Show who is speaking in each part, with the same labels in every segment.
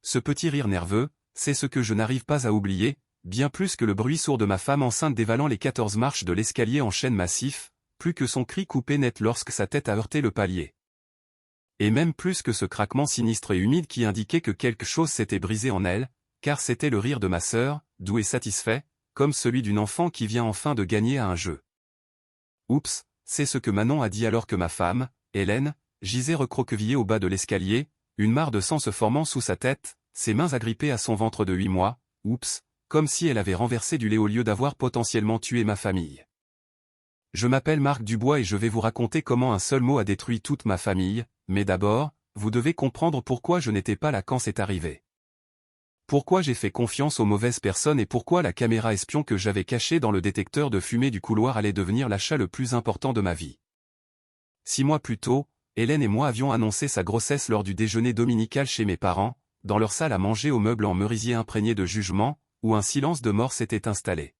Speaker 1: Ce petit rire nerveux, c'est ce que je n'arrive pas à oublier, bien plus que le bruit sourd de ma femme enceinte dévalant les 14 marches de l'escalier en chêne massif, plus que son cri coupé net lorsque sa tête a heurté le palier. Et même plus que ce craquement sinistre et humide qui indiquait que quelque chose s'était brisé en elle, car c'était le rire de ma sœur, doux et satisfait, comme celui d'une enfant qui vient enfin de gagner à un jeu. Oups, c'est ce que Manon a dit alors que ma femme, Hélène, gisait recroquevillée au bas de l'escalier, une mare de sang se formant sous sa tête, ses mains agrippées à son ventre de 8 mois, oups, comme si elle avait renversé du lait au lieu d'avoir potentiellement tué ma famille. Je m'appelle Marc Dubois et je vais vous raconter comment un seul mot a détruit toute ma famille, mais d'abord, vous devez comprendre pourquoi je n'étais pas là quand c'est arrivé. Pourquoi j'ai fait confiance aux mauvaises personnes et pourquoi la caméra espion que j'avais cachée dans le détecteur de fumée du couloir allait devenir l'achat le plus important de ma vie. 6 mois plus tôt, Hélène et moi avions annoncé sa grossesse lors du déjeuner dominical chez mes parents, dans leur salle à manger aux meubles en merisier imprégné de jugement, où un silence de mort s'était installé.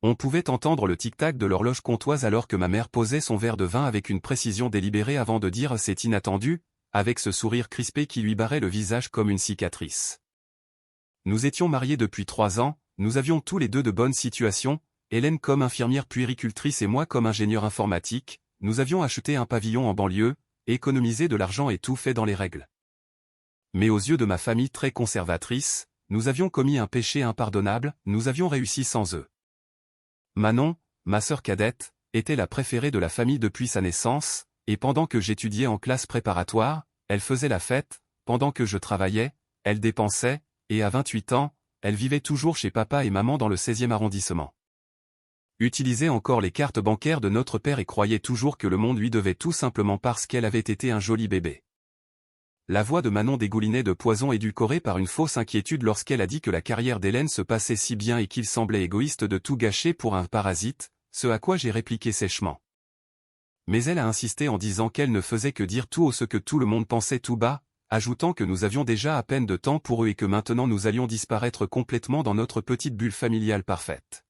Speaker 1: On pouvait entendre le tic-tac de l'horloge comptoise alors que ma mère posait son verre de vin avec une précision délibérée avant de dire « c'est inattendu », avec ce sourire crispé qui lui barrait le visage comme une cicatrice. Nous étions mariés depuis 3 ans, nous avions tous les deux de bonnes situations, Hélène comme infirmière puéricultrice et moi comme ingénieur informatique, nous avions acheté un pavillon en banlieue, économisé de l'argent et tout fait dans les règles. Mais aux yeux de ma famille très conservatrice, nous avions commis un péché impardonnable, nous avions réussi sans eux. Manon, ma sœur cadette, était la préférée de la famille depuis sa naissance, et pendant que j'étudiais en classe préparatoire, elle faisait la fête, pendant que je travaillais, elle dépensait, et à 28 ans, elle vivait toujours chez papa et maman dans le 16e arrondissement. Utilisait encore les cartes bancaires de notre père et croyait toujours que le monde lui devait tout simplement parce qu'elle avait été un joli bébé. La voix de Manon dégoulinait de poison édulcoré par une fausse inquiétude lorsqu'elle a dit que la carrière d'Hélène se passait si bien et qu'il semblait égoïste de tout gâcher pour un parasite, ce à quoi j'ai répliqué sèchement. Mais elle a insisté en disant qu'elle ne faisait que dire tout haut ce que tout le monde pensait tout bas, ajoutant que nous avions déjà à peine de temps pour eux et que maintenant nous allions disparaître complètement dans notre petite bulle familiale parfaite.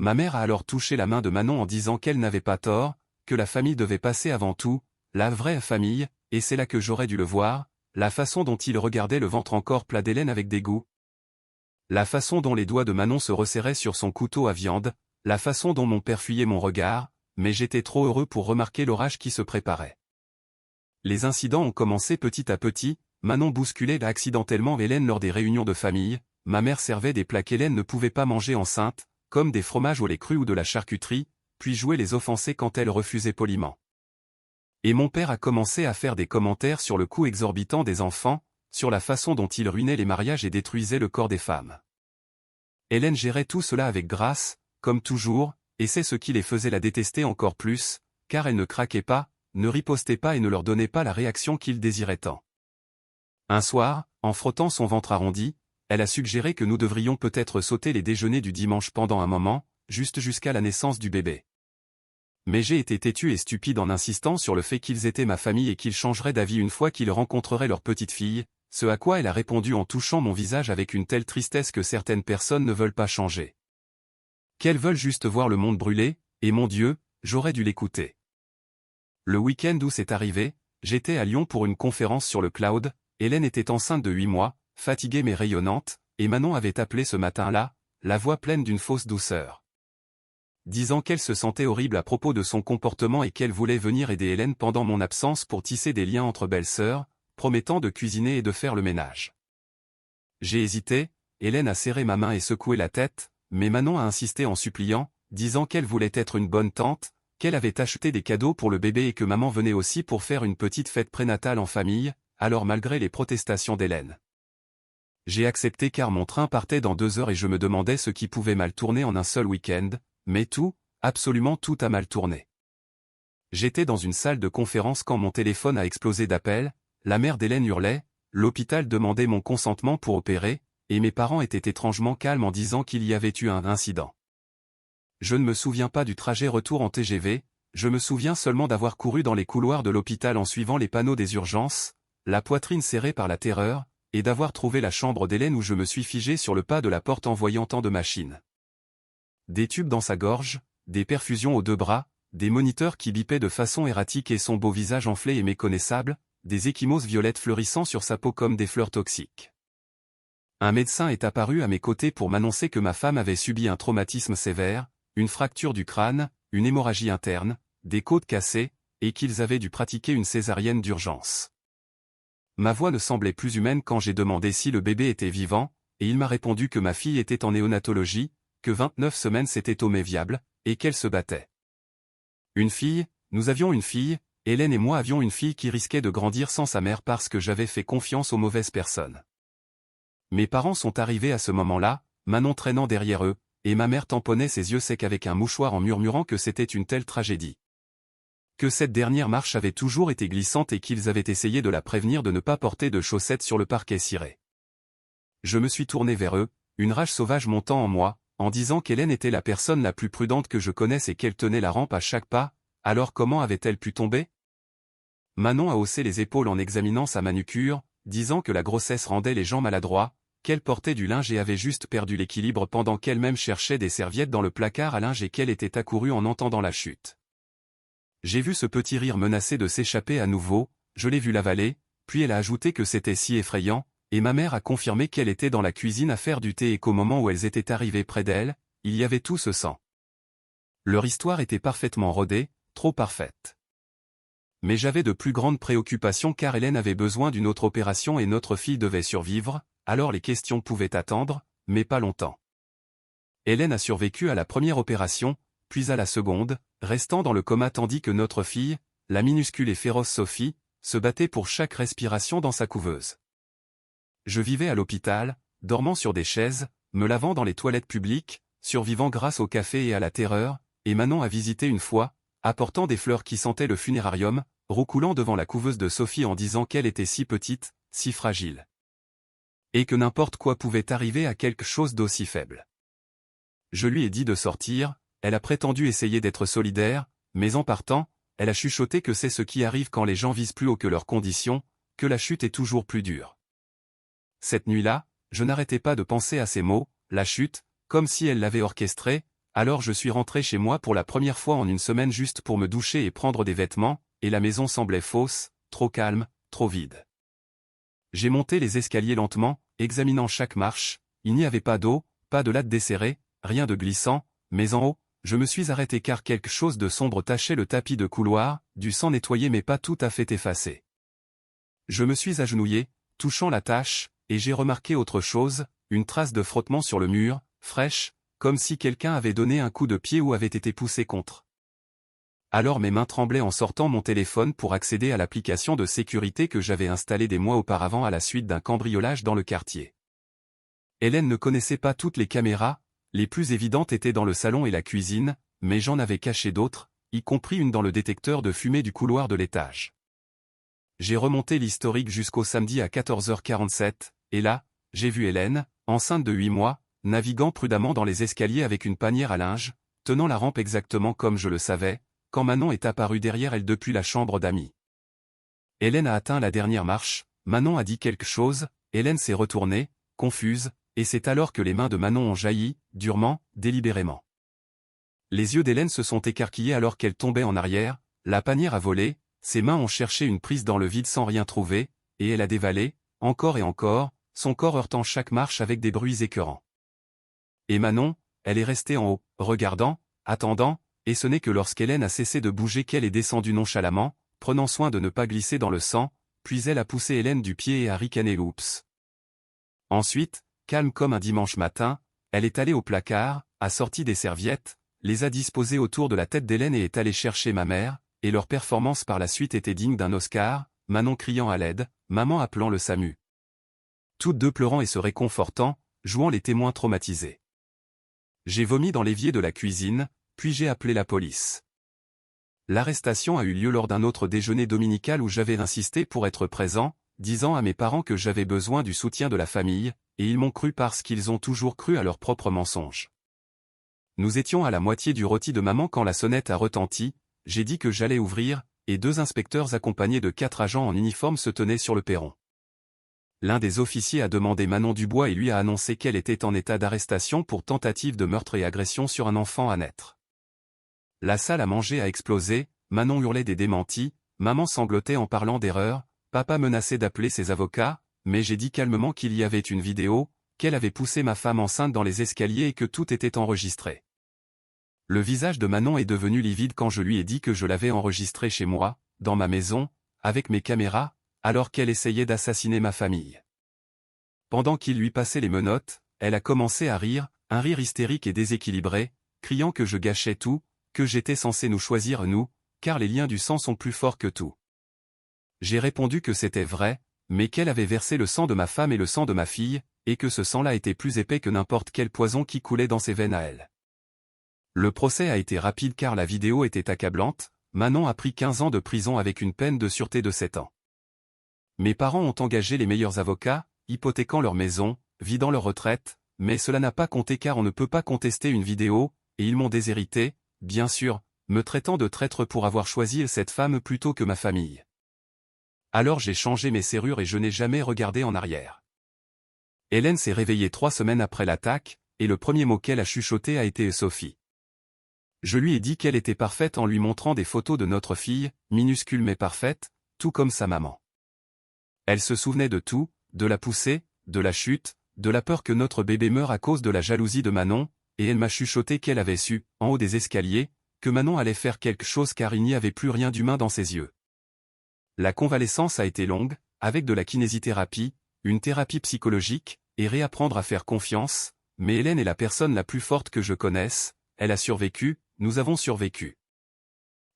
Speaker 1: Ma mère a alors touché la main de Manon en disant qu'elle n'avait pas tort, que la famille devait passer avant tout, la vraie famille, et c'est là que j'aurais dû le voir, la façon dont il regardait le ventre encore plat d'Hélène avec dégoût. La façon dont les doigts de Manon se resserraient sur son couteau à viande, la façon dont mon père fuyait mon regard, mais j'étais trop heureux pour remarquer l'orage qui se préparait. Les incidents ont commencé petit à petit, Manon bousculait accidentellement Hélène lors des réunions de famille, ma mère servait des plats qu'Hélène ne pouvait pas manger enceinte, comme des fromages au lait cru ou de la charcuterie, puis jouait les offensés quand elle refusait poliment. Et mon père a commencé à faire des commentaires sur le coût exorbitant des enfants, sur la façon dont il ruinait les mariages et détruisait le corps des femmes. Hélène gérait tout cela avec grâce, comme toujours, et c'est ce qui les faisait la détester encore plus, car elle ne craquait pas, ne ripostait pas et ne leur donnait pas la réaction qu'ils désiraient tant. Un soir, en frottant son ventre arrondi, elle a suggéré que nous devrions peut-être sauter les déjeuners du dimanche pendant un moment, juste jusqu'à la naissance du bébé. Mais j'ai été têtu et stupide en insistant sur le fait qu'ils étaient ma famille et qu'ils changeraient d'avis une fois qu'ils rencontreraient leur petite fille, ce à quoi elle a répondu en touchant mon visage avec une telle tristesse que certaines personnes ne veulent pas changer. Qu'elles veulent juste voir le monde brûler, et mon Dieu, j'aurais dû l'écouter. Le week-end où c'est arrivé, j'étais à Lyon pour une conférence sur le cloud, Hélène était enceinte de 8 mois, fatiguée mais rayonnante, et Manon avait appelé ce matin-là, la voix pleine d'une fausse douceur, disant qu'elle se sentait horrible à propos de son comportement et qu'elle voulait venir aider Hélène pendant mon absence pour tisser des liens entre belles-sœurs, promettant de cuisiner et de faire le ménage. J'ai hésité, Hélène a serré ma main et secoué la tête, mais Manon a insisté en suppliant, disant qu'elle voulait être une bonne tante, qu'elle avait acheté des cadeaux pour le bébé et que maman venait aussi pour faire une petite fête prénatale en famille, alors malgré les protestations d'Hélène. J'ai accepté car mon train partait dans 2 heures et je me demandais ce qui pouvait mal tourner en un seul week-end, mais tout, absolument tout a mal tourné. J'étais dans une salle de conférence quand mon téléphone a explosé d'appels, la mère d'Hélène hurlait, l'hôpital demandait mon consentement pour opérer, et mes parents étaient étrangement calmes en disant qu'il y avait eu un incident. Je ne me souviens pas du trajet retour en TGV, je me souviens seulement d'avoir couru dans les couloirs de l'hôpital en suivant les panneaux des urgences, la poitrine serrée par la terreur, et d'avoir trouvé la chambre d'Hélène où je me suis figé sur le pas de la porte en voyant tant de machines. Des tubes dans sa gorge, des perfusions aux 2 bras, des moniteurs qui bipaient de façon erratique et son beau visage enflé et méconnaissable, des ecchymoses violettes fleurissant sur sa peau comme des fleurs toxiques. Un médecin est apparu à mes côtés pour m'annoncer que ma femme avait subi un traumatisme sévère, une fracture du crâne, une hémorragie interne, des côtes cassées, et qu'ils avaient dû pratiquer une césarienne d'urgence. Ma voix ne semblait plus humaine quand j'ai demandé si le bébé était vivant, et il m'a répondu que ma fille était en néonatologie, que 29 semaines c'était tombé viable, et qu'elle se battait. Une fille, nous avions une fille, Hélène et moi avions une fille qui risquait de grandir sans sa mère parce que j'avais fait confiance aux mauvaises personnes. Mes parents sont arrivés à ce moment-là, Manon traînant derrière eux, et ma mère tamponnait ses yeux secs avec un mouchoir en murmurant que c'était une telle tragédie. Que cette dernière marche avait toujours été glissante et qu'ils avaient essayé de la prévenir de ne pas porter de chaussettes sur le parquet ciré. Je me suis tourné vers eux, une rage sauvage montant en moi, en disant qu'Hélène était la personne la plus prudente que je connaisse et qu'elle tenait la rampe à chaque pas, alors comment avait-elle pu tomber? Manon a haussé les épaules en examinant sa manucure, disant que la grossesse rendait les gens maladroits, qu'elle portait du linge et avait juste perdu l'équilibre pendant qu'elle-même cherchait des serviettes dans le placard à linge et qu'elle était accourue en entendant la chute. J'ai vu ce petit rire menacer de s'échapper à nouveau, je l'ai vu l'avaler, puis elle a ajouté que c'était si effrayant, et ma mère a confirmé qu'elle était dans la cuisine à faire du thé et qu'au moment où elles étaient arrivées près d'elle, il y avait tout ce sang. Leur histoire était parfaitement rodée, trop parfaite. Mais j'avais de plus grandes préoccupations car Hélène avait besoin d'une autre opération et notre fille devait survivre, alors les questions pouvaient attendre, mais pas longtemps. Hélène a survécu à la première opération, puis à la seconde, restant dans le coma tandis que notre fille, la minuscule et féroce Sophie, se battait pour chaque respiration dans sa couveuse. Je vivais à l'hôpital, dormant sur des chaises, me lavant dans les toilettes publiques, survivant grâce au café et à la terreur, et Manon a visité une fois, apportant des fleurs qui sentaient le funérarium, roucoulant devant la couveuse de Sophie en disant qu'elle était si petite, si fragile. Et que n'importe quoi pouvait arriver à quelque chose d'aussi faible. Je lui ai dit de sortir, elle a prétendu essayer d'être solidaire, mais en partant, elle a chuchoté que c'est ce qui arrive quand les gens visent plus haut que leurs conditions, que la chute est toujours plus dure. Cette nuit-là, je n'arrêtais pas de penser à ces mots, la chute, comme si elle l'avait orchestrée, alors je suis rentré chez moi pour la première fois en une semaine juste pour me doucher et prendre des vêtements, et la maison semblait fausse, trop calme, trop vide. J'ai monté les escaliers lentement, examinant chaque marche, il n'y avait pas d'eau, pas de latte desserrée, rien de glissant, mais en haut, je me suis arrêté car quelque chose de sombre tachait le tapis de couloir, du sang nettoyé mais pas tout à fait effacé. Je me suis agenouillé, touchant la tache, et j'ai remarqué autre chose, une trace de frottement sur le mur, fraîche, comme si quelqu'un avait donné un coup de pied ou avait été poussé contre. Alors mes mains tremblaient en sortant mon téléphone pour accéder à l'application de sécurité que j'avais installée des mois auparavant à la suite d'un cambriolage dans le quartier. Hélène ne connaissait pas toutes les caméras, les plus évidentes étaient dans le salon et la cuisine, mais j'en avais caché d'autres, y compris une dans le détecteur de fumée du couloir de l'étage. J'ai remonté l'historique jusqu'au samedi à 14h47, et là, j'ai vu Hélène, enceinte de 8 mois, naviguant prudemment dans les escaliers avec une panière à linge, tenant la rampe exactement comme je le savais, quand Manon est apparue derrière elle depuis la chambre d'amis. Hélène a atteint la dernière marche, Manon a dit quelque chose, Hélène s'est retournée, confuse, et c'est alors que les mains de Manon ont jailli, durement, délibérément. Les yeux d'Hélène se sont écarquillés alors qu'elle tombait en arrière, la panière a volé, ses mains ont cherché une prise dans le vide sans rien trouver, et elle a dévalé, encore et encore, son corps heurtant chaque marche avec des bruits écœurants. Et Manon, elle est restée en haut, regardant, attendant, et ce n'est que lorsqu'Hélène a cessé de bouger qu'elle est descendue nonchalamment, prenant soin de ne pas glisser dans le sang, puis elle a poussé Hélène du pied et a ricané l'oups. Ensuite, calme comme un dimanche matin, elle est allée au placard, a sorti des serviettes, les a disposées autour de la tête d'Hélène et est allée chercher ma mère, et leur performance par la suite était digne d'un Oscar, Manon criant à l'aide, maman appelant le SAMU. Toutes deux pleurant et se réconfortant, jouant les témoins traumatisés. J'ai vomi dans l'évier de la cuisine, puis j'ai appelé la police. L'arrestation a eu lieu lors d'un autre déjeuner dominical où j'avais insisté pour être présent, disant à mes parents que j'avais besoin du soutien de la famille, et ils m'ont cru parce qu'ils ont toujours cru à leurs propres mensonges. Nous étions à la moitié du rôti de maman quand la sonnette a retenti, j'ai dit que j'allais ouvrir, et 2 inspecteurs accompagnés de 4 agents en uniforme se tenaient sur le perron. L'un des officiers a demandé Manon Dubois et lui a annoncé qu'elle était en état d'arrestation pour tentative de meurtre et agression sur un enfant à naître. La salle à manger a explosé, Manon hurlait des démentis, maman sanglotait en parlant d'erreur, papa menaçait d'appeler ses avocats, mais j'ai dit calmement qu'il y avait une vidéo, qu'elle avait poussé ma femme enceinte dans les escaliers et que tout était enregistré. Le visage de Manon est devenu livide quand je lui ai dit que je l'avais enregistré chez moi, dans ma maison, avec mes caméras, alors qu'elle essayait d'assassiner ma famille. Pendant qu'il lui passait les menottes, elle a commencé à rire, un rire hystérique et déséquilibré, criant que je gâchais tout, que j'étais censé nous choisir nous, car les liens du sang sont plus forts que tout. J'ai répondu que c'était vrai, mais qu'elle avait versé le sang de ma femme et le sang de ma fille, et que ce sang-là était plus épais que n'importe quel poison qui coulait dans ses veines à elle. Le procès a été rapide car la vidéo était accablante. Manon a pris 15 ans de prison avec une peine de sûreté de 7 ans. Mes parents ont engagé les meilleurs avocats, hypothéquant leur maison, vidant leur retraite, mais cela n'a pas compté car on ne peut pas contester une vidéo, et ils m'ont déshérité, bien sûr, me traitant de traître pour avoir choisi cette femme plutôt que ma famille. Alors j'ai changé mes serrures et je n'ai jamais regardé en arrière. Hélène s'est réveillée 3 semaines après l'attaque, et le premier mot qu'elle a chuchoté a été « Sophie ». Je lui ai dit qu'elle était parfaite en lui montrant des photos de notre fille, minuscule mais parfaite, tout comme sa maman. Elle se souvenait de tout, de la poussée, de la chute, de la peur que notre bébé meure à cause de la jalousie de Manon, et elle m'a chuchoté qu'elle avait su, en haut des escaliers, que Manon allait faire quelque chose car il n'y avait plus rien d'humain dans ses yeux. La convalescence a été longue, avec de la kinésithérapie, une thérapie psychologique, et réapprendre à faire confiance, mais Hélène est la personne la plus forte que je connaisse, elle a survécu, nous avons survécu.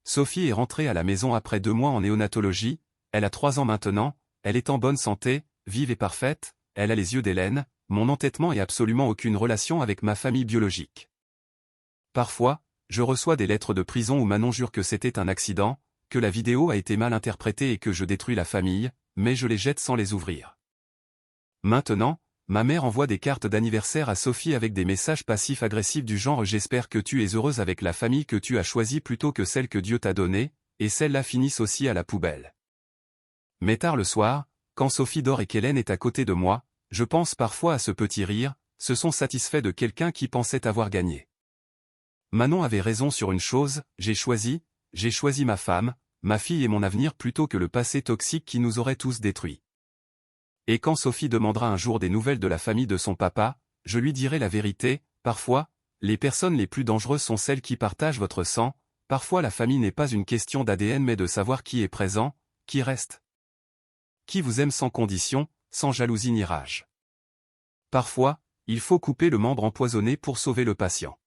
Speaker 1: Sophie est rentrée à la maison après 2 mois en néonatologie, elle a 3 ans maintenant, elle est en bonne santé, vive et parfaite, elle a les yeux d'Hélène, mon entêtement et absolument aucune relation avec ma famille biologique. Parfois, je reçois des lettres de prison où Manon jure que c'était un accident, que la vidéo a été mal interprétée et que je détruis la famille, mais je les jette sans les ouvrir. Maintenant, ma mère envoie des cartes d'anniversaire à Sophie avec des messages passifs-agressifs du genre « J'espère que tu es heureuse avec la famille que tu as choisie plutôt que celle que Dieu t'a donnée », et celles-là finissent aussi à la poubelle. Mais tard le soir, quand Sophie dort et qu'Hélène est à côté de moi, je pense parfois à ce petit rire, se sont satisfaits de quelqu'un qui pensait avoir gagné. Manon avait raison sur une chose, j'ai choisi ma femme, ma fille et mon avenir plutôt que le passé toxique qui nous aurait tous détruits. Et quand Sophie demandera un jour des nouvelles de la famille de son papa, je lui dirai la vérité, parfois, les personnes les plus dangereuses sont celles qui partagent votre sang, parfois la famille n'est pas une question d'ADN mais de savoir qui est présent, qui reste. Qui vous aime sans condition, sans jalousie ni rage. Parfois, il faut couper le membre empoisonné pour sauver le patient.